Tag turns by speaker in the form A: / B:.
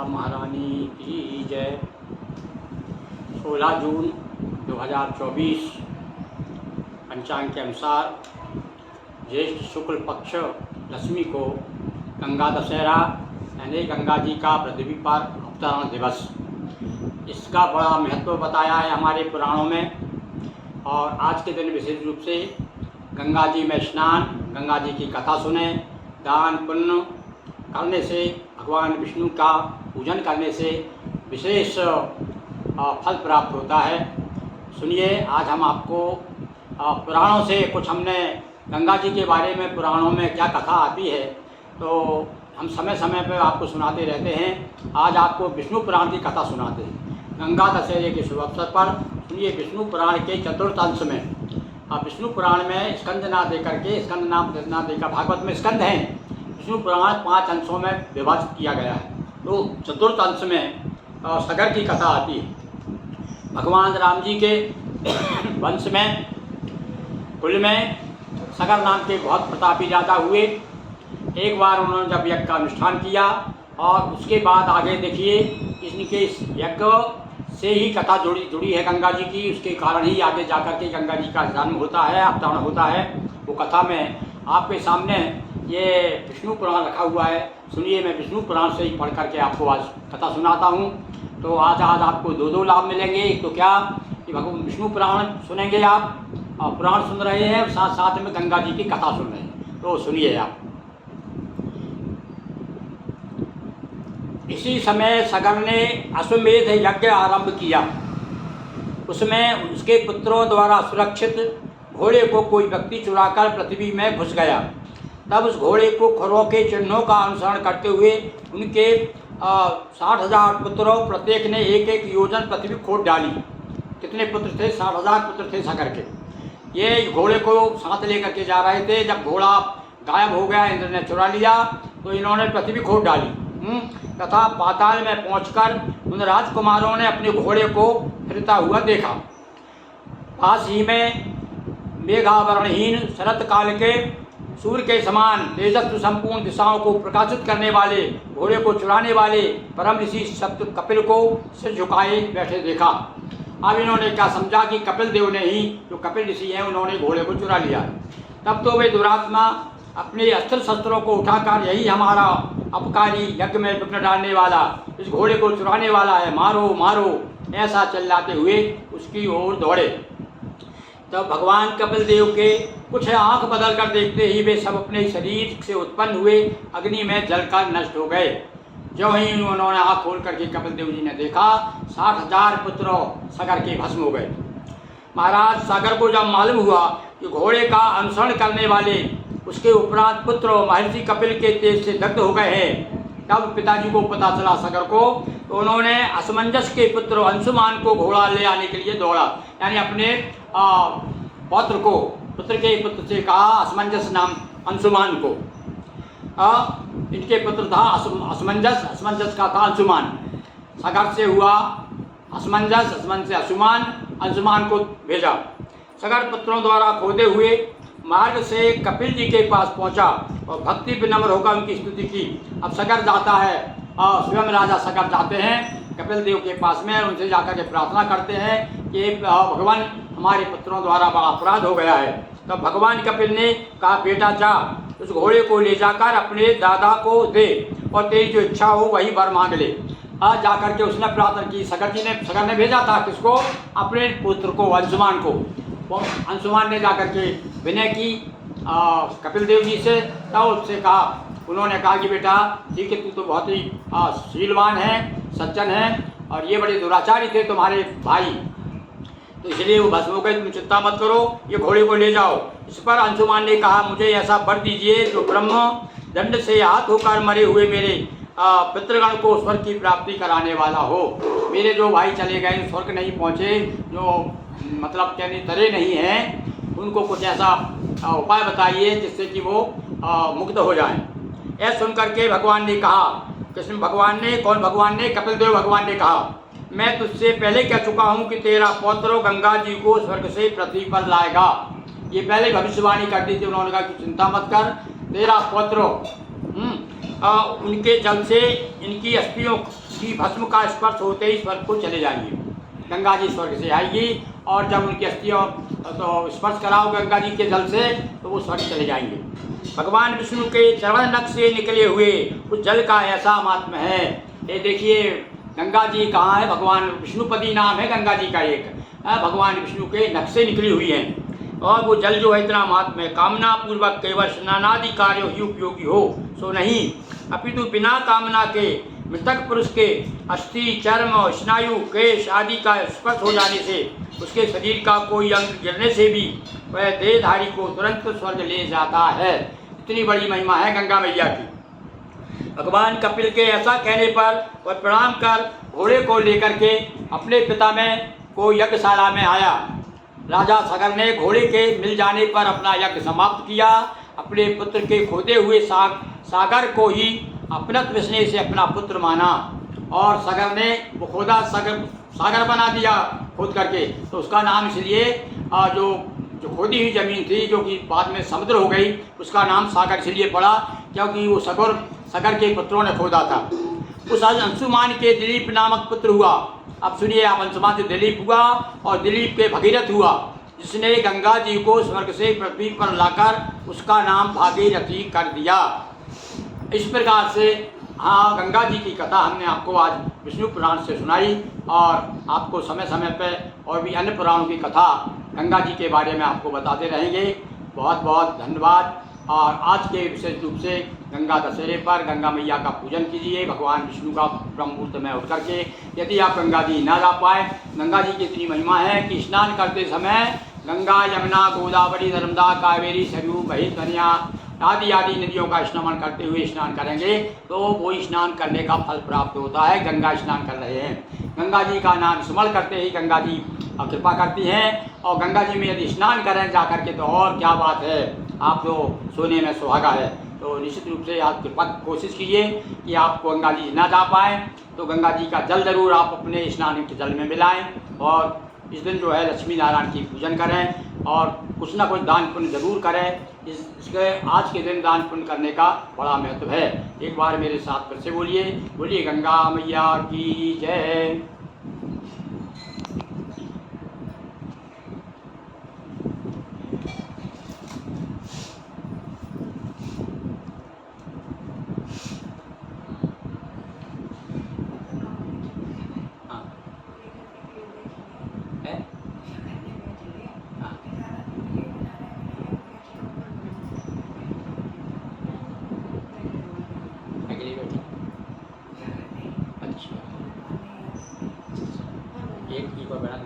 A: महारानी की जय। 16 जून 2024 पंचांग के अनुसार ज्येष्ठ शुक्ल पक्ष दशमी को गंगा दशहरा यानी गंगा जी का पृथ्वी पर अवतरण दिवस, इसका बड़ा महत्व बताया है हमारे पुराणों में। और आज के दिन विशेष रूप से गंगा जी में स्नान, गंगा जी की कथा सुने, दान पुण्य करने से, भगवान विष्णु का पूजन करने से विशेष फल प्राप्त होता है। सुनिए, आज हम आपको पुराणों से कुछ हमने गंगा जी के बारे में पुराणों में क्या कथा आती है तो हम समय समय पर आपको सुनाते रहते हैं। आज आपको विष्णु पुराण की कथा सुनाते हैं गंगा दशहरे के शुभ अवसर पर। सुनिए, विष्णु पुराण के चतुर्थ अंश में, विष्णु पुराण में स्कंद ना दे करके, स्कंद नाम ना देकर, भागवत में स्कंद हैं। विष्णु पुराण 5 अंशों में विभाजित किया गया है। तो चतुर्थ अंश में सगर की कथा आती है। भगवान राम जी के वंश में, कुल में सगर नाम के बहुत प्रतापी राजा हुए। एक बार उन्होंने जब यज्ञ का अनुष्ठान किया और उसके बाद आगे देखिए, इनके इस यज्ञ से ही कथा जुड़ी है गंगा जी की। उसके कारण ही आगे जाकर के गंगा जी का जन्म होता है, अवतरण होता है। वो कथा में आपके सामने ये विष्णु पुराण रखा हुआ है। सुनिए, मैं विष्णु पुराण से ही पढ़ करके आपको आज कथा सुनाता हूँ। तो आज आपको दो लाभ मिलेंगे। एक तो क्या कि भगवान विष्णु पुराण सुनेंगे आप, और पुराण सुन रहे हैं, साथ साथ में गंगा जी की कथा सुन रहे हैं। तो सुनिए आप। इसी समय सगर ने अश्वमेध यज्ञ आरंभ किया। उसमें उसके पुत्रों द्वारा सुरक्षित घोड़े को कोई व्यक्ति चुराकर पृथ्वी में घुस गया। तब उस घोड़े को खरों के चिन्हों का अनुसरण करते हुए उनके 60,000 पुत्रों प्रत्येक ने एक एक योजन पृथ्वी खोद डाली। कितने पुत्र थे? 60,000 पुत्र थे सगर के। ये घोड़े को साथ लेकर के जा रहे थे। जब घोड़ा गायब हो गया, इंद्र ने चुरा लिया, तो इन्होंने पृथ्वी खोद डाली तथा पाताल में पहुंचकर उन राजकुमारों ने अपने घोड़े को फिरता हुआ देखा। पास ही में मेघावरणहीन शरत काल के सूर्य के समान तेजस्वी संपूर्ण दिशाओं को प्रकाशित करने वाले घोड़े को चुराने वाले परम ऋषि सप्त कपिल को सिर झुकाए बैठे देखा। अब इन्होंने क्या समझा कि कपिल देव ने ही, जो कपिल ऋषि हैं, उन्होंने घोड़े को चुरा लिया। तब तो वे दुरात्मा अपने अस्त्र शस्त्रों को उठाकर, यही हमारा अपकारी यज्ञ में विघ्न डालने वाला, इस घोड़े को चुराने वाला है, मारो मारो, ऐसा चिल्लाते हुए उसकी ओर दौड़े। तब भगवान कपिल देव के कुछ आंख बदल कर देखते ही वे सब अपने शरीर से उत्पन्न हुए अग्नि में जलकर नष्ट हो गए। जो ही उन्होंने आँख खोल करके कपिल देव जी ने देखा, 60,000 पुत्र सगर के भस्म हो गए। महाराज, सागर को जब मालूम हुआ कि घोड़े का अनुसरण करने वाले उसके उपरांत पुत्र महर्षि कपिल के तेज से दग्ध हो गए हैं, तब पिताजी को पता चला सागर को, तो उन्होंने असमंजस के पुत्र अंशुमान को घोड़ा ले आने के लिए दौड़ा। यानी अपने पुत्र के पुत्र से कहा, असमंजस नाम अंशुमान को। इनके पुत्र था असमंजस, असमंजस का था अंशुमान। सागर से हुआ असमंजस, असमंजस से अंशुमान को भेजा। सागर पुत्रों द्वारा खोदे हुए मार्ग से कपिल जी के पास पहुंचा और भक्ति विनम्र होकर उनकी स्तुति की। अब सगर जाता है, स्वयं राजा सगर जाते हैं कपिल देव के पास में, उनसे जाकर के प्रार्थना करते हैं कि भगवान, हमारे पुत्रों द्वारा बड़ा अपराध हो गया है। तब भगवान कपिल ने कहा, बेटा जा, उस घोड़े को ले जाकर अपने दादा को दे और तेरी जो इच्छा हो वही वर मांग ले। आज जाकर के उसने प्रार्थना की। सगर ने भेजा था किसको? अपने पुत्र को, अंशुमान को। अंशुमान ने जाकर के विनय की कपिल देव जी से, तब उससे कहा, उन्होंने कहा कि बेटा ठीक है, तू तो बहुत ही शीलवान है, सज्जन है, और ये बड़े दुराचारी थे तुम्हारे भाई, तो इसलिए वो भस्म हो गए, तुम चिंता मत करो, ये घोड़े को ले जाओ। इस पर अंशुमान ने कहा, मुझे ऐसा वर दीजिए जो ब्रह्म दंड से हाथ होकर मरे हुए मेरे पितृगण को स्वर्ग की प्राप्ति कराने वाला हो। मेरे जो भाई चले गए, स्वर्ग नहीं पहुँचे, जो मतलब कहने तरे नहीं हैं, उनको कुछ ऐसा उपाय बताइए जिससे कि वो मुक्त हो जाएं। ऐसा सुनकर के भगवान ने कहा, कृष्ण भगवान ने, कौन भगवान ने? कपिल देव भगवान ने कहा, मैं तुझसे पहले कह चुका हूँ कि तेरा पौत्र गंगा जी को स्वर्ग से पृथ्वी पर लाएगा। ये पहले भविष्यवाणी कर दी थी। उन्होंने कहा कि चिंता मत कर, तेरा पौत्र उनके जल से इनकी अस्थियों की भस्म का स्पर्श होते ही स्वर्ग को चले जाएंगे। गंगा जी स्वर्ग से आएगी और जब उनकी अस्थियों तो स्पर्श कराओ गंगा जी के जल से तो वो स्वर्ग चले जाएंगे। भगवान विष्णु के चरण नख से निकले हुए उस जल का ऐसा महात्म्य है। ये देखिए गंगा जी कहाँ है, भगवान विष्णुपति नाम है गंगा जी का एक, भगवान विष्णु के नख से निकली हुई है। और वो जल जो है इतना महात्म्य, कामना पूर्वक केवल स्नानादि कार्यों ही उपयोगी हो सो नहीं, अपितु बिना कामना के मृतक पुरुष के अस्थि चर्म स्नायु केश आदि का स्पर्श हो जाने से उसके शरीर का कोई अंग गिरने से भी वह देहधारी को तुरंत स्वर्ग ले जाता है। इतनी बड़ी महिमा है गंगा मैया की। भगवान कपिल के ऐसा कहने पर वह प्रणाम कर घोड़े को लेकर के अपने पिता में को यज्ञशाला में आया। राजा सगर ने घोड़े के मिल जाने पर अपना यज्ञ समाप्त किया। अपने पुत्र के खोदे हुए सागर को ही अपनत विस्नेह से अपना पुत्र माना और सगर ने वो खोदा सागर बना दिया खोद करके, तो उसका नाम इसलिए जो खोदी हुई जमीन थी जो कि बाद में समुद्र हो गई उसका नाम सागर इसलिए पड़ा क्योंकि वो सगर के पुत्रों ने खोदा था। उस अंशुमान के दिलीप नामक पुत्र हुआ। अब सुनिए आप, अंशुमान से दिलीप हुआ और दिलीप के भगीरथ हुआ, जिसने गंगा जी को स्वर्ग से पृथ्वी पर लाकर उसका नाम भागीरथी कर दिया। इस प्रकार से हाँ, गंगा जी की कथा हमने आपको आज विष्णु पुराण से सुनाई और आपको समय समय पर और भी अन्य पुराणों की कथा गंगा जी के बारे में आपको बताते रहेंगे। बहुत बहुत धन्यवाद। और आज के विशेष रूप से गंगा दशहरे पर गंगा मैया का पूजन कीजिए, भगवान विष्णु का ब्रह्म मुहूर्त में उठ करके। यदि आप गंगा जी ना जा पाए, गंगा जी की इतनी महिमा है कि स्नान करते समय गंगा यमुना गोदावरी नर्मदा कावेरी सरयू महिषधनिया आदि आदि नदियों का स्नान करते हुए स्नान करेंगे तो वो स्नान करने का फल प्राप्त होता है। गंगा स्नान कर रहे हैं, गंगा जी का नाम स्मरण करते ही गंगा जी कृपा करती हैं और गंगा जी में यदि स्नान करें जा करके तो और क्या बात है, आप जो सोने में सुहागा है। तो निश्चित रूप से आप कृपा कोशिश कीजिए कि आपको गंगा जी ना जा पाएँ तो गंगा जी का जल जरूर आप अपने स्नान के जल में मिलाएँ और इस दिन जो है लक्ष्मी नारायण की पूजन करें और कुछ ना कुछ दान पुण्य जरूर करें। इसके आज के दिन दान पुण्य करने का बड़ा महत्व है। एक बार मेरे साथ फिर से बोलिए गंगा मैया की जय। एक ही पर बना